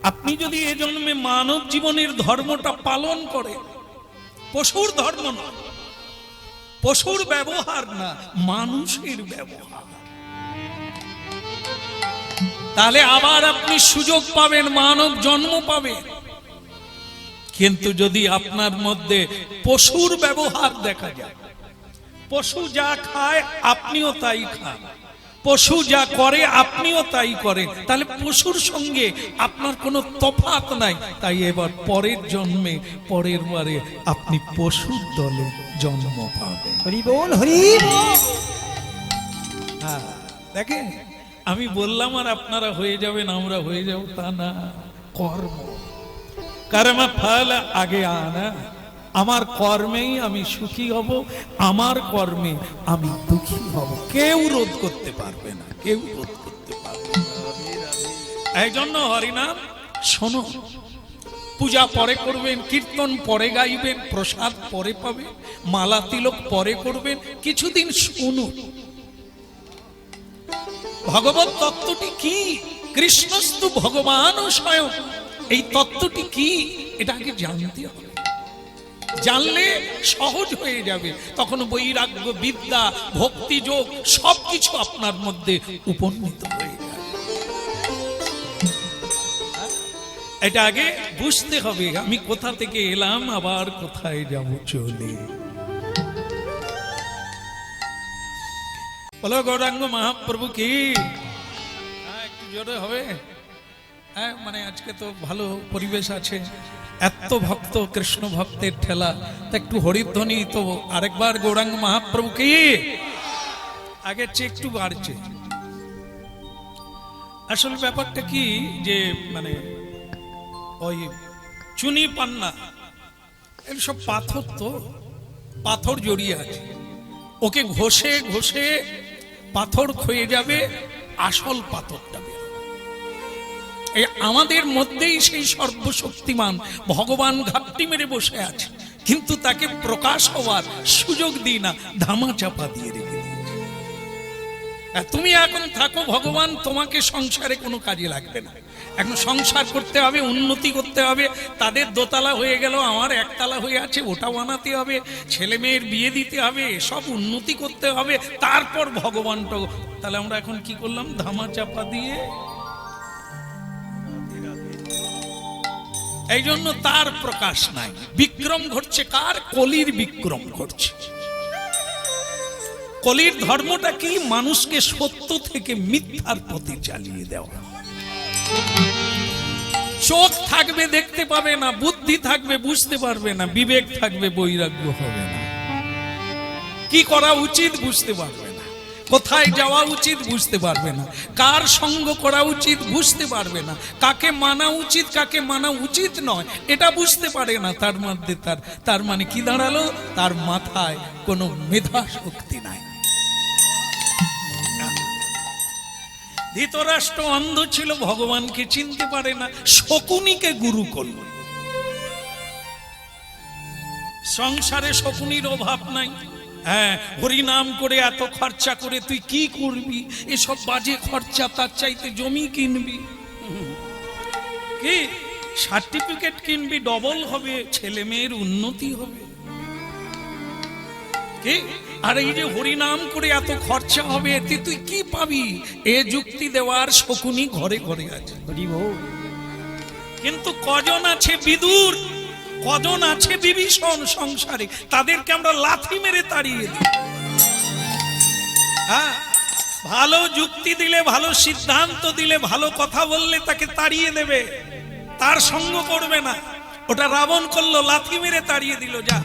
আপনি যদি এ জন্মে মানব জীবনের ধর্মটা পালন করেন, পশুর ধর্ম না, পশুর ব্যবহার না, মানুষের ব্যবহার, তাহলে আবার আপনি সুযোগ পাবেন, মানব জন্ম পাবেন। কিন্তু যদি আপনার মধ্যে পশুর ব্যবহার দেখা যায়, পশু যা খায় আপনিও তাই খান, পশু যা করে আপনিও তাই করেন, তাহলে পশুর সঙ্গে আপনার কোনো তফাৎ নাই। তাই এবার পরের জন্মে, পরের বারে আপনি পশুর দলে জন্ম পাবেন। হরি বল, হরি বল। হ্যাঁ, দেখেন আমি বললাম আর আপনারা হয়ে যাবেন, আমরা হয়ে যাব তা না। কর্ম, কর্ম ফল আগে আনা। আমার কর্মেই আমি সুখী হব, আমার কর্মে আমি দুঃখী হব। কেউ রোধ করতে পারবে না, কেউ রোধ করতে পারবে না। এই জন্য হরিনাম শোনো, পূজা পরে করবেন, কীর্তন পরে গাইবেন, প্রসাদ পরে পাবেন, মালা তিলক পরে করবেন, কিছুদিন শুনুন ভগবত তত্ত্বটি কি। কৃষ্ণস্তু ভগবান স্বয়ং, এই তত্ত্বটি কি এটা আগে জানতে হবে। জানলে সহজ হয়ে যাবে, তখন বৈরাগ্য, বিদ্যা, ভক্তি যোগ সবকিছু আপনার মধ্যে উপনীত হয়ে যাবে। এটা আগে বুঝতে হবে, আমি কোথা থেকে এলাম, আবার কোথায় যাব চলে। বলো গৌরাঙ্গ মহাপ্রভু কি। একটু জোরে হবে। হ্যাঁ, মানে আজকে তো ভালো পরিবেশ আছে, এত ভক্ত, কৃষ্ণ ভক্তের ঠেলা, তা একটু হরিধ্বনি তো আরেকবার গৌরাঙ্গ মহাপ্রভু কি। আগের চেয়ে একটু বাড়ছে। আসলে ব্যাপারটা কি যে মানে ওই চুনি পান্না এসব পাথর, তো পাথর জড়িয়ে আছে, ওকে ঘষে ঘষে পাথর ক্ষয়ে যাবে, আসল পাথরটা বের। এই আমাদের মধ্যেই সেই সর্বশক্তিমান ভগবান ঘাপটি মেরে বসে আছে, কিন্তু তাকে প্রকাশ হওয়ার সুযোগ দিই না, ধামা চাপা দিয়ে রেখে দিয়েছে। তুমি এখন থাকো, ভগবান তোমাকে সংসারে কোনো কাজে লাগবে না। এখন সংসার করতে হবে, উন্নতি করতে হবে। তাদের দোতলা হয়ে গেল, আমার একতলা হয়ে আছে, ওটা বানাতে হবে, ছেলে মেয়ের বিয়ে দিতে হবে, সব উন্নতি করতে হবে, তারপর ভগবানটা। তাহলে আমরা এখন কি করলাম, ধামা চাপা দিয়ে। এই জন্য তার প্রকাশ নাই। বিক্রম ঘটছে কার? কলির বিক্রম ঘটছে। কলির ধর্মটা কি? মানুষকে সত্য থেকে মিথ্যার প্রতি চালিয়ে দেওয়া। চোখ থাকবে দেখতে পাবে না, বুদ্ধি থাকবে বুঝতে পারবে না, বিবেক থাকবে বৈরাগ্য হবে না, কি করা উচিত বুঝতে পারবে না, কোথায় যাওয়া উচিত বুঝতে পারবে না, কার সঙ্গ করা উচিত বুঝতে পারবে না, কাকে মানা উচিত কাকে মানা উচিত নয় এটা বুঝতে পারে না। তার মধ্যে তার মানে কি দাঁড়ালো? তার মাথায় কোনো মেধা শক্তি নাই। ধৃতরাষ্ট্র অন্ধ ছিল, ভগবানকে চিনতে পারে না, শকুনিকে গুরু করল। সংসারে শকুনির অভাব নাই। হ্যাঁ, হরি নাম করে এত খরচা করে তুই কি করবি? এসব বাজে খরচা, তার চাইতে জমি কিনবি, কি সার্টিফিকেট কিনবি, ডবল হবে, ছেলে মেয়ের উন্নতি হবে। কি আর এই যে হরি নাম করে এত খরচা হবে, এতে তুই কি পাবি? এ যুক্তি দেওয়ার শকুনি ঘরে ঘরে আছে। কিন্তু কজন আছে বিদুর, কজন আছে বিভীষণ সংসারে, তাদেরকে আমরা লাথি মেরে তাড়িয়ে দিই। হ্যাঁ, ভালো যুক্তি দিলে, ভালো সিদ্ধান্ত দিলে, ভালো কথা বললে তাকে তাড়িয়ে দেবে, তার সঙ্গ করবে না। ওটা রাবণ করলো, লাথি মেরে তাড়িয়ে দিল। যা,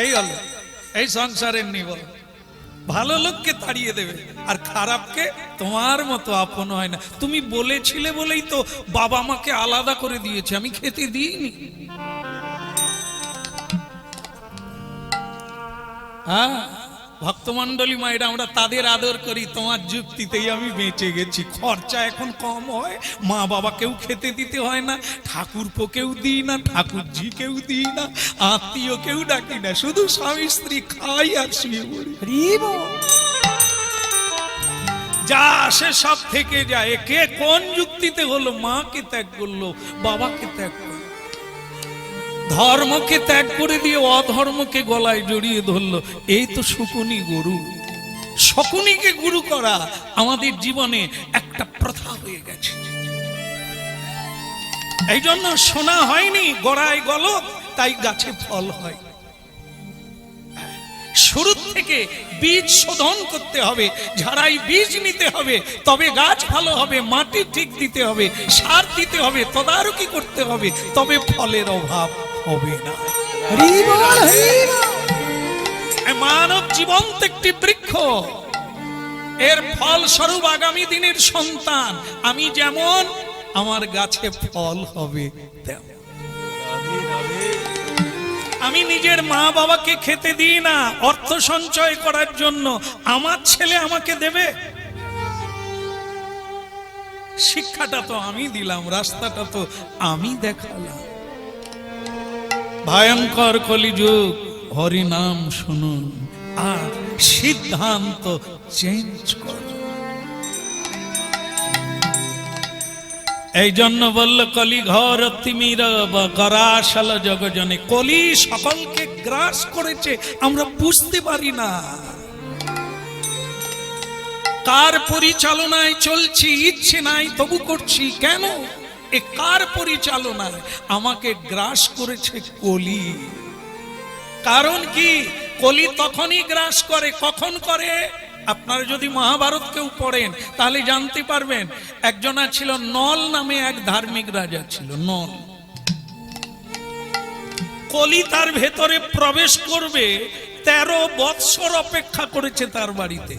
এই হলো এই সংসারের নিয়ম। ভালো লোককে তাড়িয়ে দেবে, আর খারাপকে তোমার মতো আপন হয় না। তুমি বলেছিলে বলেই তো বাবা মাকে আলাদা করে দিয়েছে, আমি খেতে দিইনি। হ্যাঁ, ভক্তমন্ডলী মায়েরা, আমরা তাদের আদর করি, তোমার যুক্তিতেই আমি বেঁচে গেছি। খরচা এখন কম হয়, মা বাবাকেও খেতে দিতে হয় না, ঠাকুরপোকেও দিই না, ঠাকুরজিকেও দিই না, আত্মীয় কেউ ডাকি না, শুধু স্বামী স্ত্রী খাই আর শুয়ে পড়ি। যা আসে সব থেকে যায়। কে কোন যুক্তিতে হলো? মাকে ত্যাগ করলো, বাবাকে ত্যাগ করলো, ধর্মকে ত্যাগ করে দিয়ে অধর্মকে গলায় জড়িয়ে ধরলো। এই তো শকুনি গরু। শকুনিকে গুরু করা আমাদের জীবনে একটা প্রথা হয়ে গেছে। এই জন্য শোনা হয়নি গোড়ায় গলদ, তাই গাছে ফল হয়। শুরু থেকে বীজ শোধন করতে হবে, ঝাড়াই বীজ নিতে হবে, তবে গাছ ভালো হবে। মাটি ঠিক দিতে হবে, সার দিতে হবে, তদারকি করতে হবে, তবে ফলের অভাব হবে না। মানব জীবন্ত একটি বৃক্ষ, এর ফল স্বরূপ আগামী দিনের সন্তান। আমি যেমন, আমার গাছে ফল হবে তেমন। আমি নিজের মা বাবাকে খেতে দিই না অর্থ সঞ্চয় করার জন্য, আমার ছেলে আমাকে দেবে। শিক্ষাটা তো আমি দিলাম, রাস্তাটা তো আমি দেখালাম। ভয়ঙ্কর কলিযুগ, হরি নাম শুনুন আর সিদ্ধান্ত চেঞ্জ করুন। এই জন্য বলল কলি ঘর তিমির গ্রাসাল জগজনে। কলি সকলকে গ্রাস করেছে, আমরা বুঝতে পারি না। কার পরিচালনায় চলছি, ইচ্ছে নাই তবু করছি কেন? এ কার পরিচালনায়? আমাকে গ্রাস করেছে কলি। কারণ কি? কলি তখনই গ্রাস করে, কখন করে? আপনারা যদি মহাভারত কেউ পড়েন তাহলে জানতে পারবেন। একজনা ছিল নল নামে, এক ধার্মিক রাজা ছিল নল। কলি তার ভেতরে প্রবেশ করবে, 13 বৎসর অপেক্ষা করেছে তার বাড়িতে,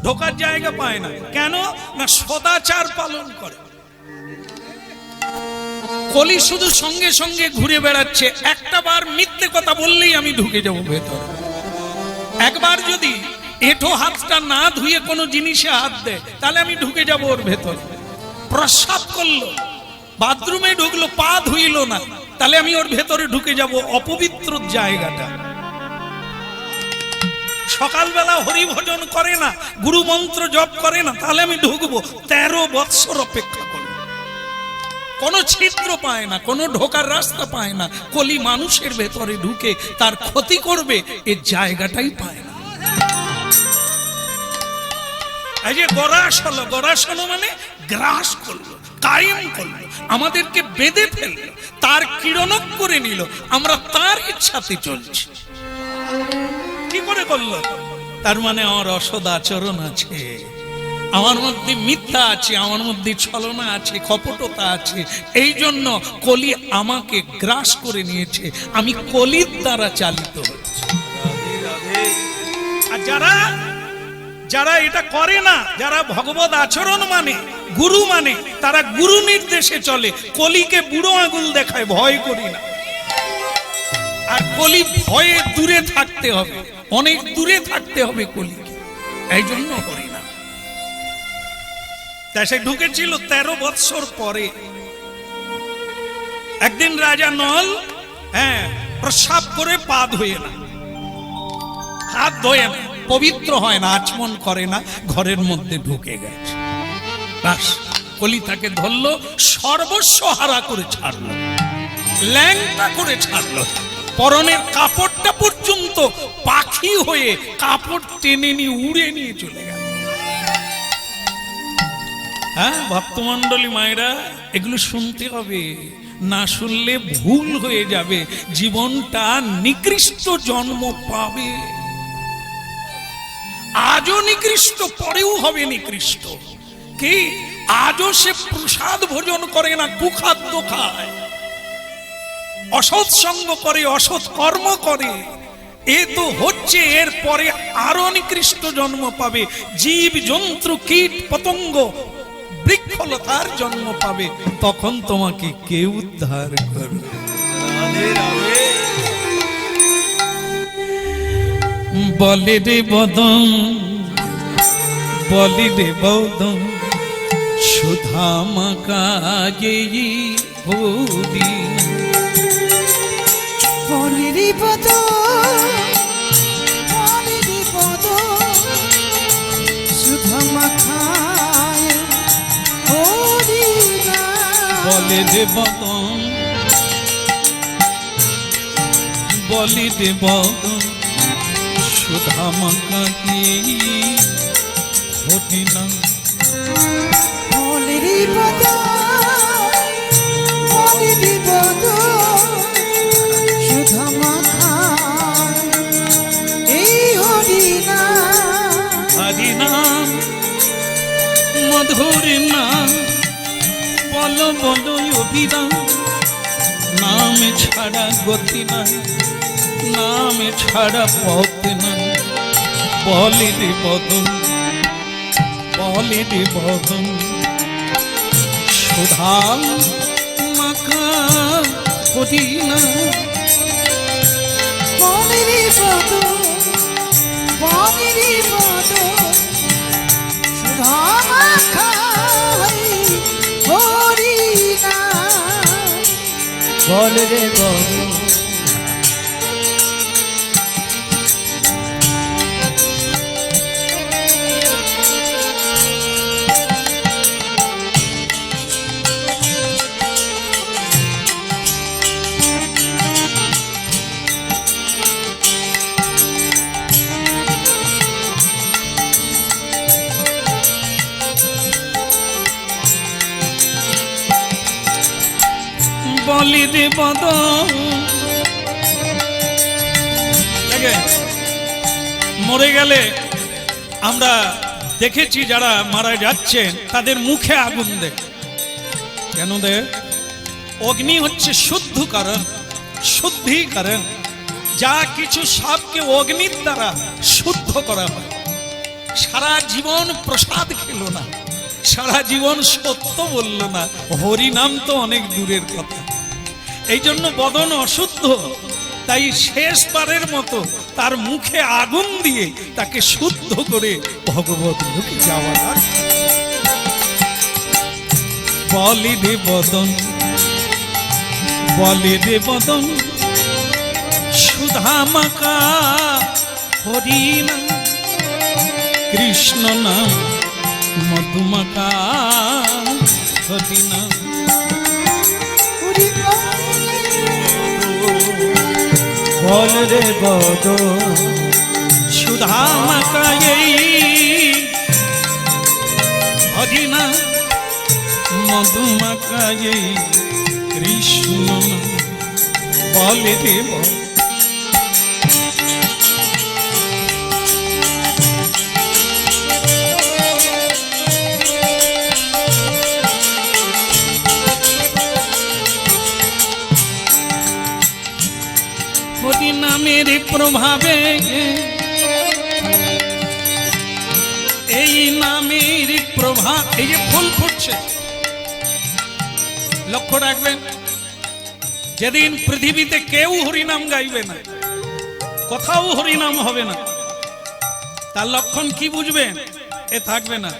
ঢোকার জায়গা পায় না। কেন না? সদাচার পালন করে। কলি শুধু সঙ্গে সঙ্গে ঘুরে বেড়াচ্ছে। একটা বার মিথ্যে কথা বললেই আমি ঢুকে যাব ভেতরে। একবার যদি এঁঠো হাতটা না ধুয়ে কোনো জিনিসে হাত দেয় তাহলে আমি ঢুকে যাব ওর ভেতরে। প্রস্রাব করলো, বাথরুমে ঢুকলো, পা ধুইল না, তাহলে আমি ওর ভেতরে ঢুকে যাব, অপবিত্র জায়গাটা। সকালবেলা হরি ভজন করে না, গুরু মন্ত্র জপ করে না, তাহলে আমি ঢুকবো। 13 বৎসর অপেক্ষা করব, কোনো ছিদ্র পায় না, কোনো ঢোকার রাস্তা পায় না। কলি মানুষের ভেতরে ঢুকে তার ক্ষতি করবে, এর জায়গাটাই পায় না। এই যে গরাস হলো, গরাস হলো মানে গ্রাস করলো, কায়েম করলো, আমাদেরকে বেঁধে ফেললো, তার কিরণক করে নিল, আমরা তার ইচ্ছাতে চলছি। কি করে করলো? তার মানে আমার অসৎ আচরণ আছে, আমার মধ্যে মিথ্যা আছে, আমার মধ্যে ছলনা আছে, কপটতা আছে। এই জন্য কলি আমাকে গ্রাস করে নিয়েছে, আমি কলির দ্বারা চালিত হচ্ছি। আর যারা এটা করে না, যারা ভগবত আচরণ মানে, গুরু মানে, তারা গুরু নির্দেশে চলে। কলিকে বুড়ো আঙুল দেখায়, ভয় করি না। আর কলি ভয়ে দূরে থাকতে হবে, অনেক দূরে থাকতে হবে কলিকে। এই জন্য করি না। তাই সে ঢুকেছিল 13 বৎসর পরে। একদিন রাজা নল প্রস্রাব করে পা ধোয়ে না, হাত ধোয়ে না, পবিত্র হয় না, আচমন করে না, ঘরের মধ্যে ঢুকে গেছে। ব্যাস, কলি তাকে ধরলো, সর্বস্ব হারা করে ছাড়লো, ল্যাংটা করে ছাড়লো। পরনের কাপড়টা পর্যন্ত পাখি হয়ে কাপড় টেনে নিয়ে উড়ে নিয়ে চলে গেল। হ্যাঁ ভক্তমন্ডলী মায়েরা, এগুলো শুনতে হবে, না শুনলে ভুল হয়ে যাবে, জীবনটা নিকৃষ্ট জন্ম পাবে। আজও নিকৃষ্ট, পরেও হবে নিকৃষ্ট। কি? আজও সে প্রসাদ ভোজন করে না, কুখাদ্য খায়, অসৎ সঙ্গ করে, অসৎ কর্ম করে। এ তো হচ্ছে, এর পরে আরো নিকৃষ্ট জন্ম পাবে। জীব জন্তু কীট পতঙ্গ বৃক্ষলতার জন্ম পাবে, তখন তোমাকে কে উদ্ধার করবে? বলে রে বদন, বলে রে বদন, সুধামা কাজে হরি। বলে রে বদন, বলে রে বদন, সুধামা বলে রে বদন, বলি রে বদন, সুধা মাখা কি ঘটি না। বলেরি বদন, বলেরি বদন, সুধা মাখা এই হরি নাম। হরি নাম মধুর নাম, বল বল অভিরাম, নাম ছাড়া গতি নাই, নাম ছাড়া পথ নাই। বলে রে বদন, বলে রে বদন, সুধা মাখা হরি নাম। বলেরি বদন, বলেরি বদন, সুধা মাখা হরি নাম। বল রে বদন, বলি রে বদন। দেখে মরে গেলে আমরা দেখেছি যারা মারা যাচ্ছেন তাদের মুখে আগুন দেয়। কেন দেয়? অগ্নি হচ্ছে শুদ্ধকরণ, শুদ্ধিকরণ। যা কিছু সবকে অগ্নির দ্বারা শুদ্ধ করা হয়। সারা জীবন প্রসাদ খেলো না, সারা জীবন সত্য বলল না, হরি নাম তো অনেক দূরের কথা। এই জন্য বদন অশুদ্ধ, তাই শেষবারের মতো তার মুখে আগুন দিয়ে তাকে শুদ্ধ করে ভগবত লোকে যাওয়া। বলে রে বদন, বলে রে বদন, সুধা মাখা হরি নাম, কৃষ্ণ নাম মধুমাখা হরি নাম। বল রে বদন, সুধা মাখা এই হরি নাম, মধুমাখা এই কৃষ্ণ নাম। বলে রে বদন। হরি নামের প্রভাবে, এই নামের প্রভাব, এই যে ফুল ফুটছে লক্ষ্য রাখবেন। যেদিন পৃথিবীতে কেউ হরিনাম গাইবে না, কোথাও হরিনাম হবে না, তার লক্ষণ কি বুঝবেন? এ থাকবে না,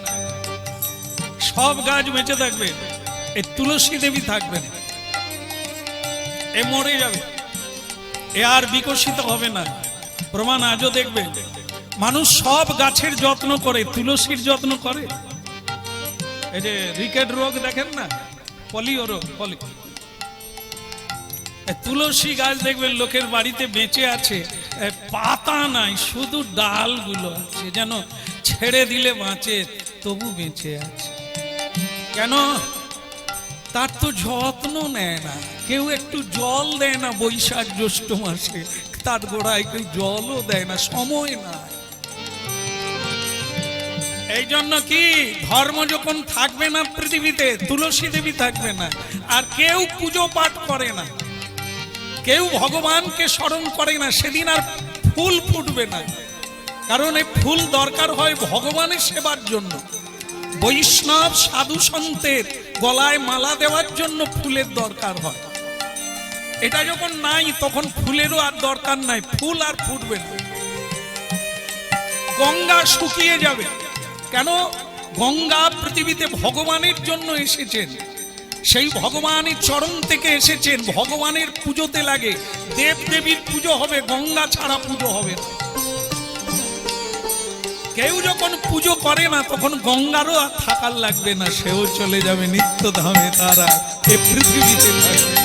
সব গাছ বেঁচে থাকবে, এই তুলসী দেবী থাকবেন, এ মরে যাবে, এ আর বিকশিত হবে না। প্রমাণ আজও দেখবেন, মানুষ সব গাছের যত্ন করে, তুলসীর যত্ন করে। এই যে রিকেট রোগ দেখেন না, পলিও রোগ, তুলসী গাছ দেখবেন লোকের বাড়িতে বেঁচে আছে, পাতা নাই, শুধু ডালগুলো আছে, যেন ছেড়ে দিলে বাঁচে, তবু বেঁচে আছে। কেন? তার তো যত্ন নেয় না কেউ, একটু জল দেয় না বৈশাখ জ্যৈষ্ঠ মাসে, তার গোড়ায় কেউ জলও দেয় না, সময় না। এই জন্য কি ধর্ম যখন থাকবে না পৃথিবীতে, তুলসী দেবী থাকবে না, আর কেউ পুজো পাঠ করে না, কেউ ভগবানকে স্মরণ করে না, সেদিন আর ফুল ফুটবে না। কারণ এই ফুল দরকার হয় ভগবানের সেবার জন্য, বৈষ্ণব সাধু সন্তের গলায় মালা দেওয়ার জন্য ফুলের দরকার হয়। এটা যখন নাই তখন ফুলেরও আর দরকার নাই, ফুল আর ফুটবে না। গঙ্গা শুকিয়ে যাবে। কেন? গঙ্গা পৃথিবীতে ভগবানের জন্য এসেছেন, সেই ভগবানের চরণ থেকে এসেছেন, ভগবানের পুজোতে লাগে, দেব দেবীর পুজো হবে, গঙ্গা ছাড়া পুজো হবে না। কেউ যখন পুজো করে না তখন গঙ্গারও আর থাকার লাগবে না, সেও চলে যাবে নিত্য ধামে, তারা এ পৃথিবীতে থাকবে।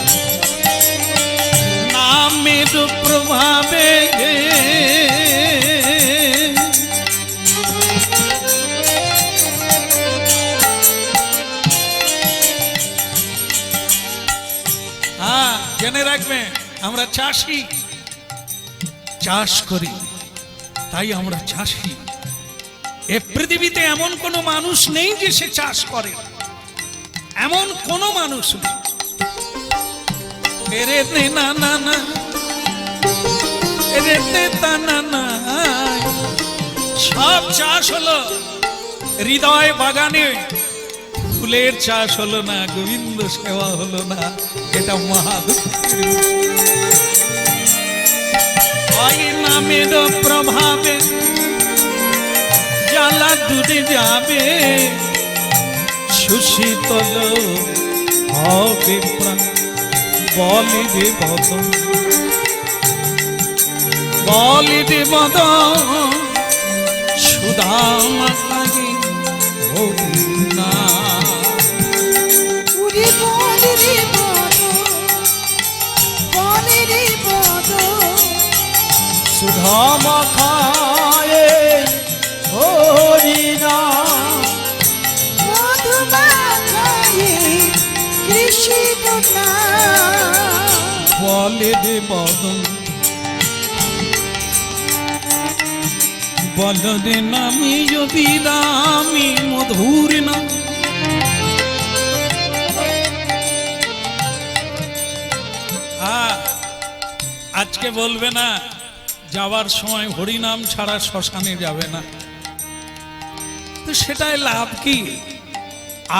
নামের প্রভাবে জেনে রাখবেন, আমরা চাষি, চাষ করি, তাই আমরা চাষি। এ পৃথিবীতে এমন কোনো মানুষ নেই যে সে চাষ করে, এমন কোনো মানুষ নেই। না না না না, সব চাষ হলো, হৃদয় বাগানে ফুলের চাষ হলো না, গোবিন্দ সেবা হলো না, এটা মহাদুঃখের। নামের প্রভাবে জ্বালা দূরে যাবে, সুশীতল হবে প্রাণ। বলিবে বদন, বলিবে বদন, সুধামা কাজে হবি না। উড়ি বলে রে বদন, বলে রে বদন, সুধামা খায়ে হরি না। মধুমাখায়ে কৃষ্ণ নাম। বলিবে বদন, বলরে নামি যদি রামি মধুর নাম। আজকে বলবে না যাওয়ার সময় হরিনাম ছাড়া শ্মশানে যাবে না, তো সেটাই লাভ কি?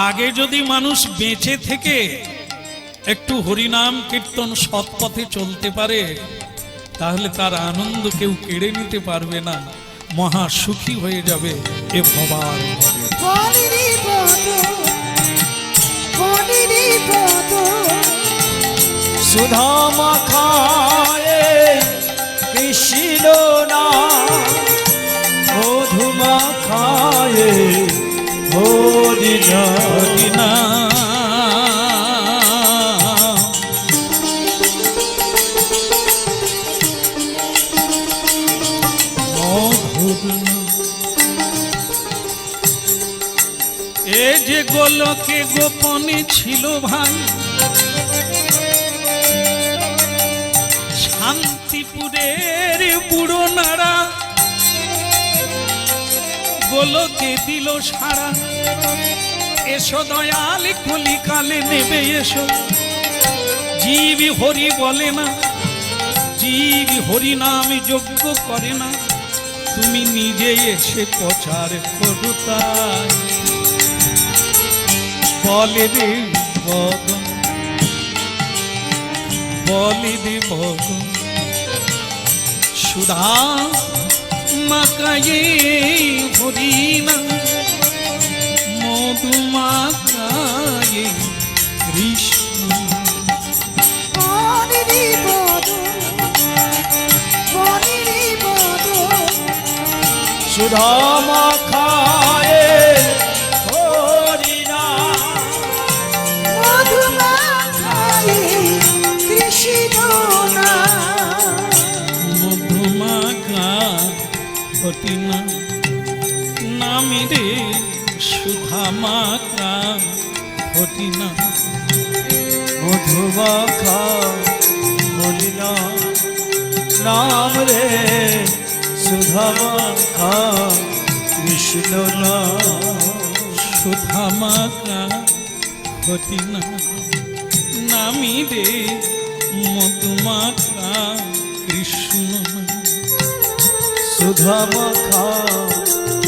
আগে যদি মানুষ বেঁচে থেকে একটু হরিনাম কীর্তন সৎপথে চলতে পারে, তাহলে তার আনন্দ কেউ কেড়ে নিতে পারবে না, মহা সুখী হয়ে যাবে এ ভগবান। বলে রে বদন, বলে রে বদন, সুধামা খায়ে কৃষ্ণ না। মধুমা খায়ে হরি না। না এ যে গোলকে গোপনে ছিল ভাই, শান্তিপুরের বুড়ো নাড়া গোলকে দিল সারা। এসো দয়াল কলিকালে নেবে এসো, জীব হরি বলে না, জীব হরি নাম যোগ্য করে না, তুমি নিজে এসে প্রচার করো তাই। বলে রে বদন, বলে রে বদন, সুধা মাকায়ে হরি নাম। মধুমাকায়ে কৃষ্ণ। বলে রে বদন, বলে রে বদন, সুধামা খায়ে হরি না। মধুমাখায়ে কৃষ্ণ নাম। মধুমাকা হতিনা নামি রে সুধামাকা হতিনা। মধুমা খা হরি না। নাম রে সুধামা খা কৃষ্ণ না। সুধামাকা হতিনা নামি রে মধুমাকা কৃষ্ণ। সুধামা খা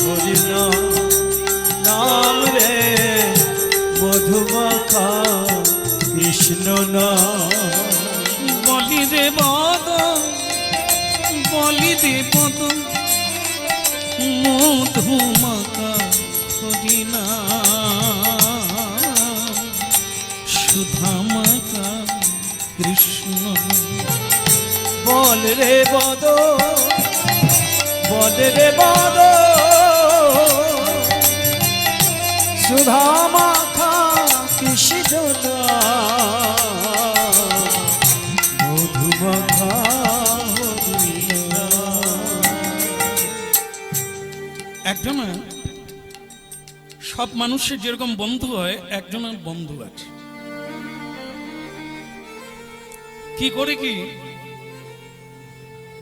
হরি না। নাম রে মধুমা খা কৃষ্ণ না। বলি রে বদ, বলি রে বদ, মধুমাকা হরিনা। সুধামাকা কৃষ্ণ। বল রে বদ, বল রে বদ, সুধা মাখা কৃষ্ণ মধু মাখা একজনের সব মানুষের যেরকম বন্ধু হয়, একজনের বন্ধু আছে। কি করে কি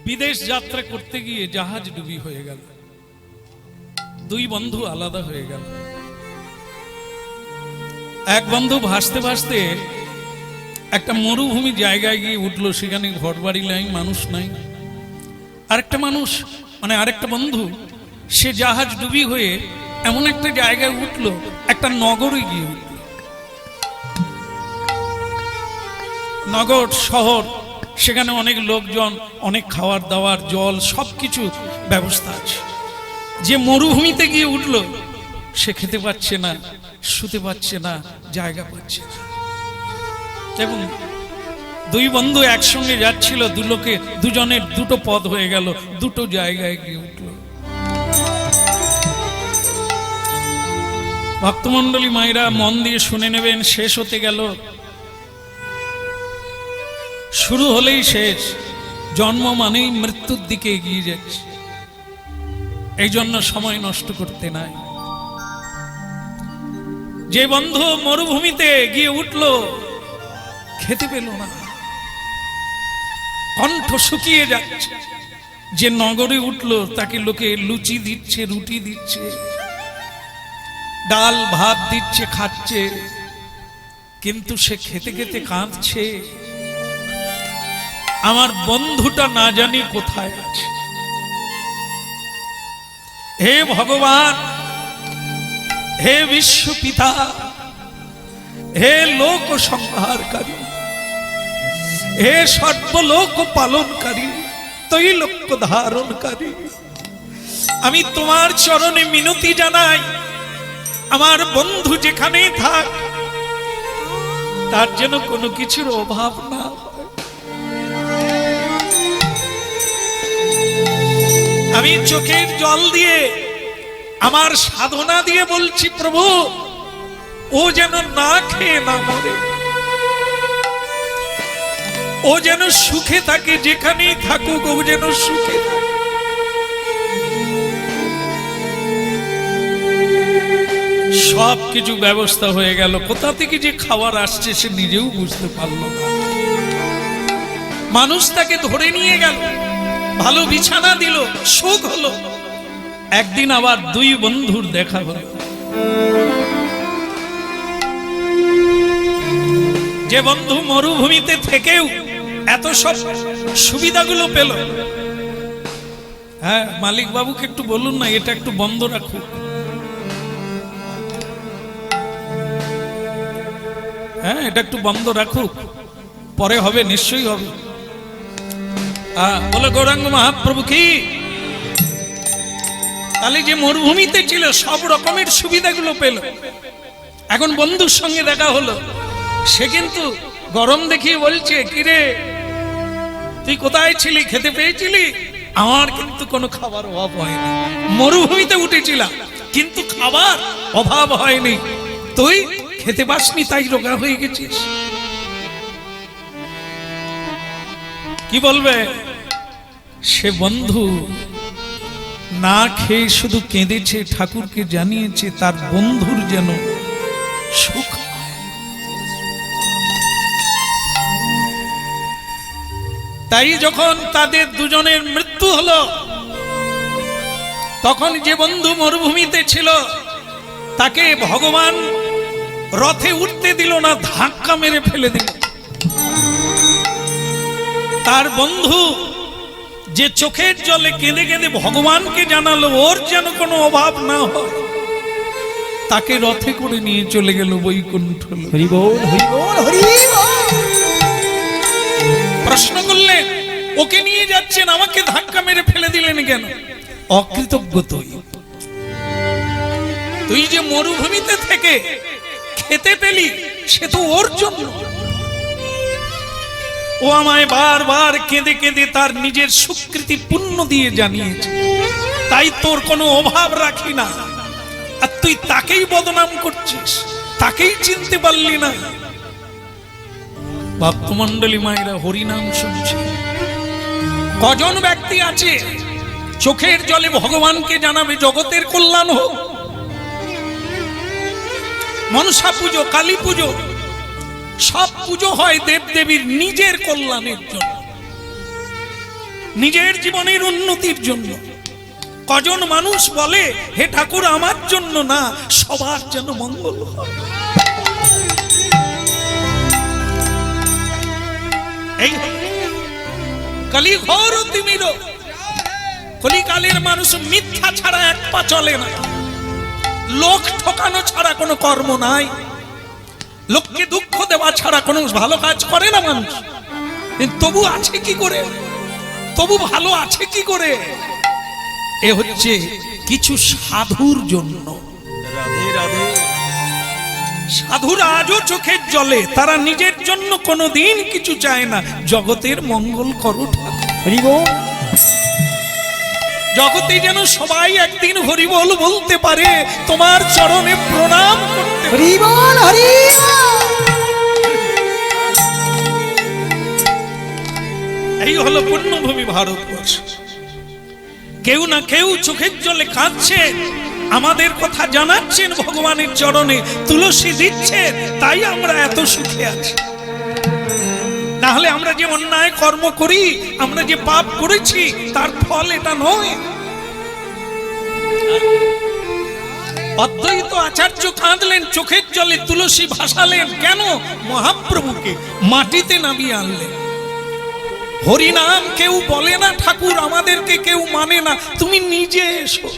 বিদেশ যাত্রা করতে গিয়ে জাহাজ ডুবি হয়ে গেল, দুই বন্ধু আলাদা হয়ে গেল। এক বন্ধু ভাসতে ভাসতে একটা মরুভূমি জায়গায় গিয়ে উঠলো, সেখানে ঘর বাড়ি নাই, মানুষ নাই। আরেকটা মানুষ মানে আরেকটা বন্ধু, সে জাহাজ ডুবি হয়ে এমন একটা জায়গায় উঠলো, একটা নগরে গিয়ে উঠল। নগর শহর, সেখানে অনেক লোকজন, অনেক খাওয়ার দাওয়ার, জল, সবকিছু ব্যবস্থা আছে। যে মরুভূমিতে গিয়ে উঠলো, সে খেতে পাচ্ছে না, শুতে পাচ্ছে না, জায়গা পাচ্ছে না। এবং দুই বন্ধু একসঙ্গে যাচ্ছিল, দুজনের দুটো পথ হয়ে গেল, দুটো জায়গায় গিয়ে উঠলো। ভক্তমণ্ডলী মায়েরা মন দিয়ে শুনে নেবেন, শেষ হতে গেল, শুরু হলেই শেষ। জন্ম মানেই মৃত্যুর দিকে এগিয়ে যাচ্ছে, এই জন্য সময় নষ্ট করতে নাই। যে বন্ধু মরুভূমিতে গিয়ে উঠলো, খেতে পেল না, কণ্ঠ শুকিয়ে যাচ্ছে। যে নগরে উঠলো, তাকে লোকে লুচি দিচ্ছে, রুটি দিচ্ছে, ডাল ভাত দিচ্ছে, খাচ্ছে, কিন্তু সে খেতে খেতে কাঁদছে, আমার বন্ধুটা না জানি কোথায় আছে। হে ভগবান, হে বিশ্ব পিতা, হে লোক সংহারকারী, হে সর্বলোক পালনকারী, তৈলোক্য ধারণকারী, আমি তোমার চরণে মিনতি জানাই, আমার বন্ধু যেখানেই থাক, তার যেন কোনো কিছুর অভাব না হয়। আমি চোখের জল দিয়ে, আমার সাধনা দিয়ে বলছি, প্রভু, ও যেন না খেয়ে না মরে, ও যেন সুখে থাকে, যেখানেই থাকুক ও যেন সুখে থাকে। সব কিছু ব্যবস্থা হয়ে গেল, কোথা থেকে যে খাবার আসছে সে নিজেও বুঝতে পারল না। মানুষ তাকে ধরে নিয়ে গেল, ভালো বিছানা দিল, সুখ হলো। একদিন আবার দুই বন্ধুর দেখা হলো। যে বন্ধু মরুভূমিতে থেকেও এত সব সুবিধাগুলো পেল, হ্যাঁ, মালিক বাবুকে একটু বলুন না, এটা একটু বন্ধ রাখুক। হ্যাঁ, এটা একটু বন্ধ রাখুক, পরে হবে, নিশ্চয়ই হবে। বলে গৌরাঙ্গ মহাপ্রভু কি। তাহলে যে মরুভূমিতে ছিল, সব রকমের সুবিধাগুলো পেল, এখন বন্ধুর সঙ্গে দেখা হলো, সে কিন্তু গরম দেখিয়ে বলছে, কিরে তুই কোথায় ছিলি, খেতে পেয়েছিলি? আমার কিন্তু কোনো খাবার অভাব হয়নি, মরুভূমিতে উঠেছিলাম কিন্তু খাবার অভাব হয়নি, তুই খেতে পাসনি তাই রোগা হয়ে গেছিস। কি বলবে? সে বন্ধু না খেয়ে শুধু কেঁদেছে, ঠাকুরকে জানিয়েছে তার বন্ধুর যেন সুখ। তাই যখন তাদের দুজনের মৃত্যু হলো, তখন যে বন্ধু মরুভূমিতে ছিল, তাকে ভগবান রথে উঠতে দিল না, ধাক্কা মেরে ফেলে দিল। তার বন্ধু যে চোখের জলে কেঁদে কেঁদে ভগবানকে জানালো ওর যেন কোনো অভাব না হয়, তাকে রথে করে নিয়ে চলে গেল বৈকুণ্ঠ। হরি বল, হরি বল, হরি বল। প্রশ্ন করলেন, ওকে নিয়ে যাচ্ছেন, আমাকে ধাক্কা মেরে ফেলে দিলেন কেন? অকৃতজ্ঞ তুই যে মরুভূমিতে থেকে খেতে পেলি, সে তো ওর জন্য। ও আমায় বারবার কেঁদে কেঁদে তার নিজের স্বীকৃতি পুণ্য দিয়ে জানিয়েছে, তাই তোর কোনো অভাব রাখি না। আর তুই তাকেই বদনাম করছিস, তাকেই চিনতে পারলি না। ভক্তমণ্ডলী মায়েরা হরিনাম শুনছে। কজন ব্যক্তি আছে চোখের জলে ভগবানকে জানাবে জগতের কল্যাণ হোক? মনসা পুজো, কালী পুজো, সব পুজো হয় দেবদেবীর নিজের কল্যাণের জন্য, নিজের জীবনের উন্নতির জন্য। কজন মানুষ বলে হে ঠাকুর আমার জন্য না, সবার যেন মঙ্গল হয়। এই কলি ঘোর তিমির, কলিকালের মানুষ মিথ্যা ছাড়া এক পা চলে না, লোক ঠকানো ছাড়া কোনো কর্ম নাই, লোককে দুঃখ দেওয়া ছাড়া কোনো ভালো কাজ করে না মানুষ। তবু আছে কি করে, তবু ভালো আছে কি করে? এ হচ্ছে কিছু সাধুর জন্য। রাধে রাধে। সাধুরা আজও চোখের জলে, তারা নিজের জন্য কোনোদিন কিছু চায় না, জগতের মঙ্গল করো ঠাকুর। হরি বল। জগতে যেন সবাই একদিন হরি বল বলতে পারে, তোমার চরণে প্রণাম করতে পারে। হরি বল, হরি বল। এই হলো পুণ্যভূমি ভারতবর্ষ। কেউ না কেউ চোখের জলে কাঁদছে, আমাদের কথা জানাচ্ছেন ভগবানের চরণে, তুলসী দিচ্ছেন, তাই আমরা এত সুখে আছি। নাহলে আমরা যে অন্যায় কর্ম করি, আমরা যে পাপ করেছি, তার ফল এটা নয়। অদ্বৈত আচার্য কাঁদলেন, চোখের জলে তুলসী ভাসালেন, কেন? মহাপ্রভুকে মাটিতে নামিয়ে আনলেন। হরিনাম কেউ বলে না ঠাকুর, আমাদেরকে কেউ মানে না, তুমি নিজে এসো।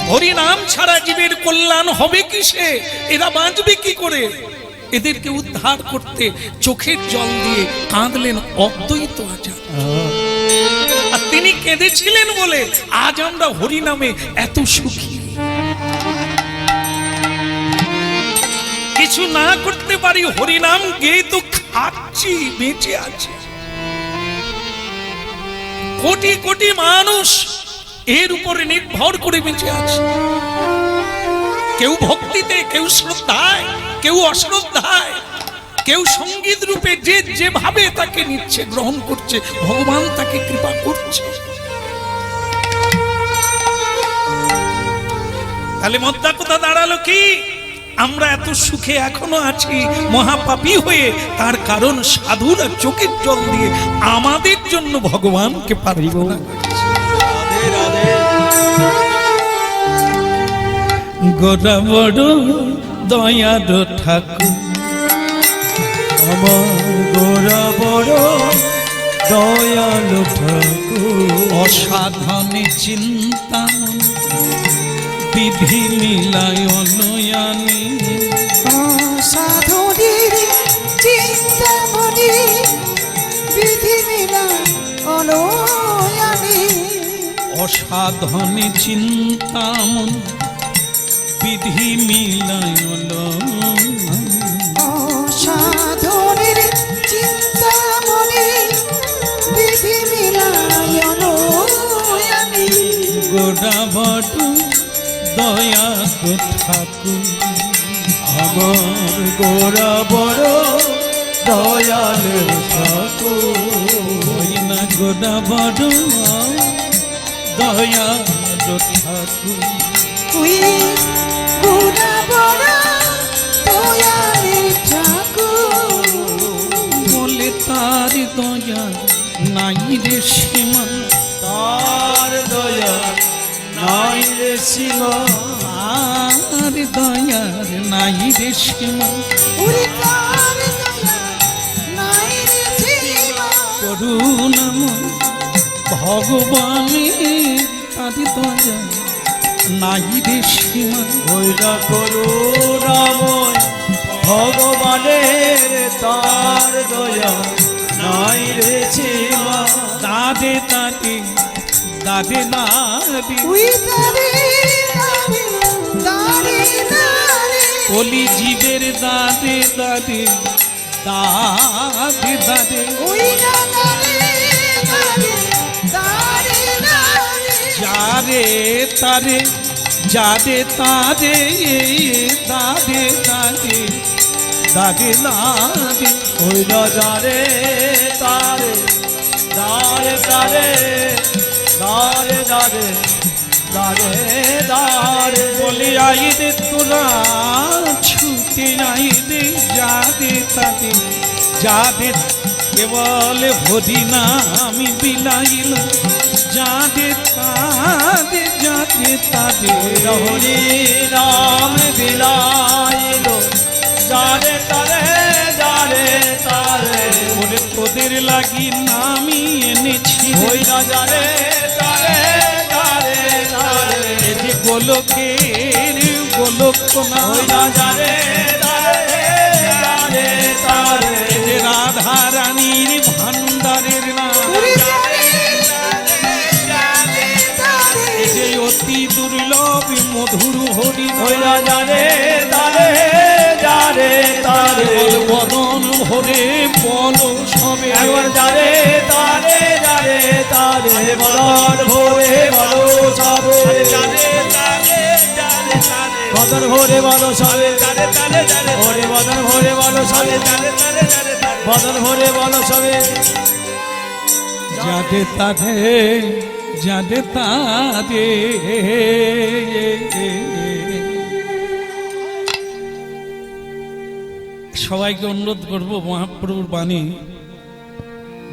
হরিনাম ছাড়া জীবের কল্যাণ হবে কিসে? এরা বাঁচবে কি করে? এদেরকে উদ্ধার করতে চোখের জল দিয়ে কাঁদলেন অদ্বৈত আচার্য। আর তিনি কেঁদেছিলেন বলে আজ আমরা হরিনামে এত সুখী। কিছু না করতে পারি, হরিনাম গেয়ে তো খাচ্ছি, বেঁচে আছে। কোটি কোটি মানুষ এর উপরে নির্ভর করে বেঁচে আছে। কেউ ভক্তিতে, কেউ শ্রদ্ধায়, কেউ অশ্রদ্ধায়, কেউ সঙ্গীত রূপে যে যেভাবে তাকে নিচ্ছে, গ্রহণ করছে, ভগবান তাকে কৃপা করছে। তাহলে মোদ্দা কথা দাঁড়ালো কি? আমরা এত সুখে এখনো আছি মহাপাপী হয়ে, তার কারণ সাধুরা চোখের জল দিয়ে আমাদের জন্য ভগবানকে প্রার্থনা করছে। গোরা বড় দয়ার ঠাকুর, আমার গোরা বড় দয়ালু ঠাকুর। অসাধনে চিন্তা বিধি মিলায় অনয়ানি, সাধুদের চিন্তামণি বিধি মিলা অলয়ানি। অসাধনে চিন্তামন বিধি মিলায় অলয়ানি। সাধুদের চিন্তামণি বিধি মিলা অলয়ানি। গোরা বড় দয়া ঠাকুর, আমার গোরা বড় দয়ালু ঠাকুর। না গোরা বড় দয়া ঠাকুর। তুই গোরা বড় দয়ালের ঠাকুর। বলে তার দয়া নাই রে সীমা, তার দয়া নাই রে সীমা। আর দয়ার নাই রে সীমা। ওরে তার দয়া নাই রে সীমা। করুণাময় ভগবানের তার দয়া নাই রে সীমা। ওইটা করুণাময় ভগবানের, তার দয়া নাই রে সীমা। দাদে দাদে দাদে নাদে, ওই দারে দারে দারে দারে। কলি জীবের দাদে দাদে দাদে দাদে। ওই দারে দারে দারে দারে। তারে তারে যারে তারে দারে দারে দারে দারে ওই নজারে তারে দারে দারে দারে দারে দারে দারে বলে আই রে তোরা ছুটে আই রে যারে তারে যারে কেবল হরি না আমি বিলাইল যারে তারে যারে তারে হরি নাম বিলাইল যারে তারে যারে তারে বলে তোদের লাগি নামি এনেছি ওই নজারে তারে তারে তারে এ যে গোলকের গোলক না ওই নজারে তারে তারে তারে এ যে রাধা রানীর ভান্ডারের নাম ওরে তারে তারে এ যে অতি দুর্লভ মধুর হরি ওই নজারে তারে যারে তারে বদন ভরে বল সবে একবার যারে তারে যারে তারে বদন ভরে বলো সবে বদন ভরে বলো সবে ওরে বদন ভরে বলো সবে বদন ভরে বলো সবে যাদে তাদে যাদে তাদে সবাইকে অনুরোধ করব মহাপ্রভুর বাণী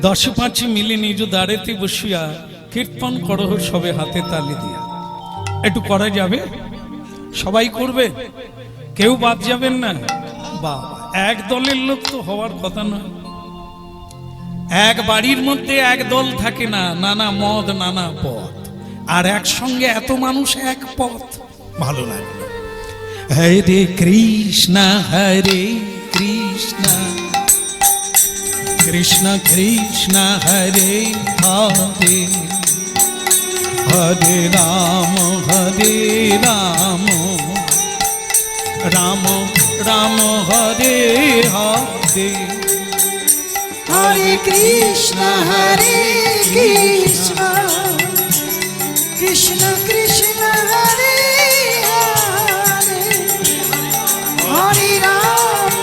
10-5 মিলে নিজ দাঁড়েতে বসিয়া কীর্তন করহ সবে হাতে তালি দিয়া একটু করা যাবে সবাই করবে কেউ বাদ যাবেন না বাবা এক দলের লোক তো হওয়ার কথা নয় এক বাড়ির মধ্যে এক দল থাকে না নানা মত নানা পথ আর একসঙ্গে এত মানুষ এক পথ ভালো লাগলো হরে কৃষ্ণ কৃষ্ণ কৃষ্ণ হরে হরে হরে রাম রাম রাম হরে হরে হরে কৃষ্ণ কৃষ্ণ কৃষ্ণ হরে হরে হরে রাম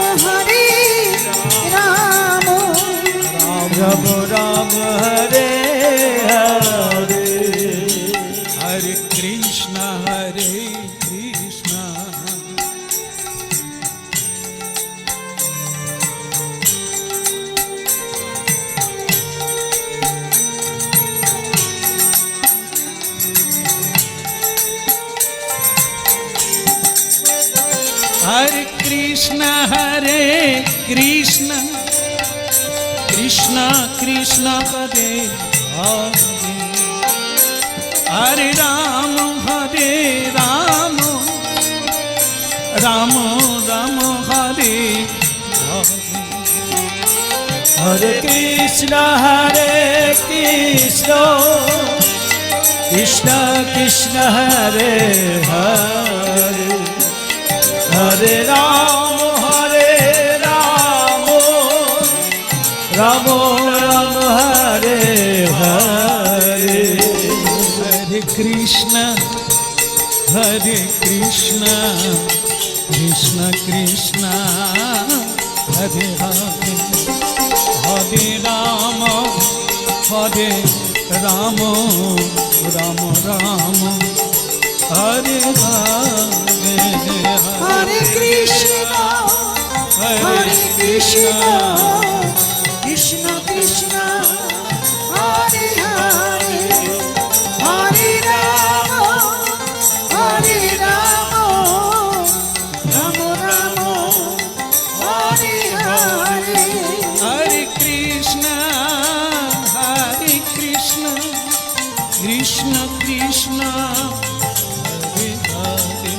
রাম রাম হরে হরে हरे कृष्णा हरे कृष्ण कृष्ण कृष्ण हरे हरे हरे राम राम राम हरे हरे हरे कृष्ण कृष्ण कृष्ण हरे हरे हरे राम राम राम हरे हरे हरे कृष्ण कृष्ण कृष्ण हरे हरे हरे राम राम राम हरे हरे हरे कृष्ण कृष्ण कृष्ण हरे हरे हरे राम राम राम हरे हरे हरे कृष्ण कृष्ण कृष्ण हरे हरे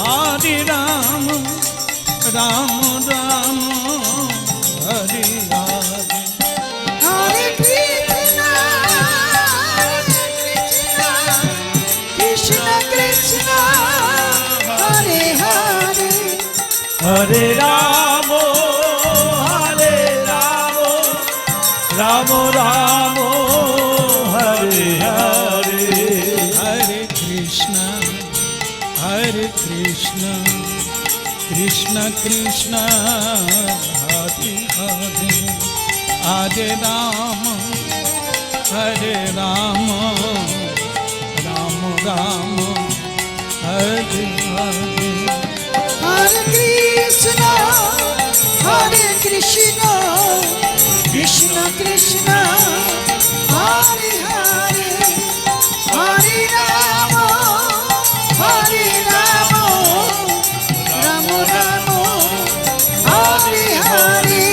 हरे राम राम राम हरे हरे हरे कृष्ण कृष्ण कृष्ण हरे हरे हरे राम राम राम কৃষ্ণ কৃষ্ণ হরে হরে হরে রাম রাম রাম হরে হরে হরে কৃষ্ণ কৃষ্ণ কৃষ্ণ হরে হরে হরে রাম রাম রাম হরে হরে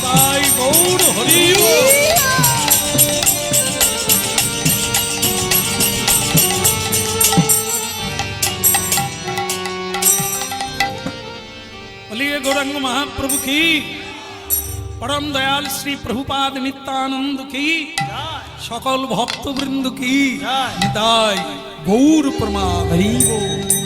তাই গৌর হরি বল। बोलिए गौरंग महाप्रभु की, परम दयाल श्री प्रभुपाद नित्यानंद की, सकल भक्तवृंद की, निताय गौर प्रमाद। হরি বল।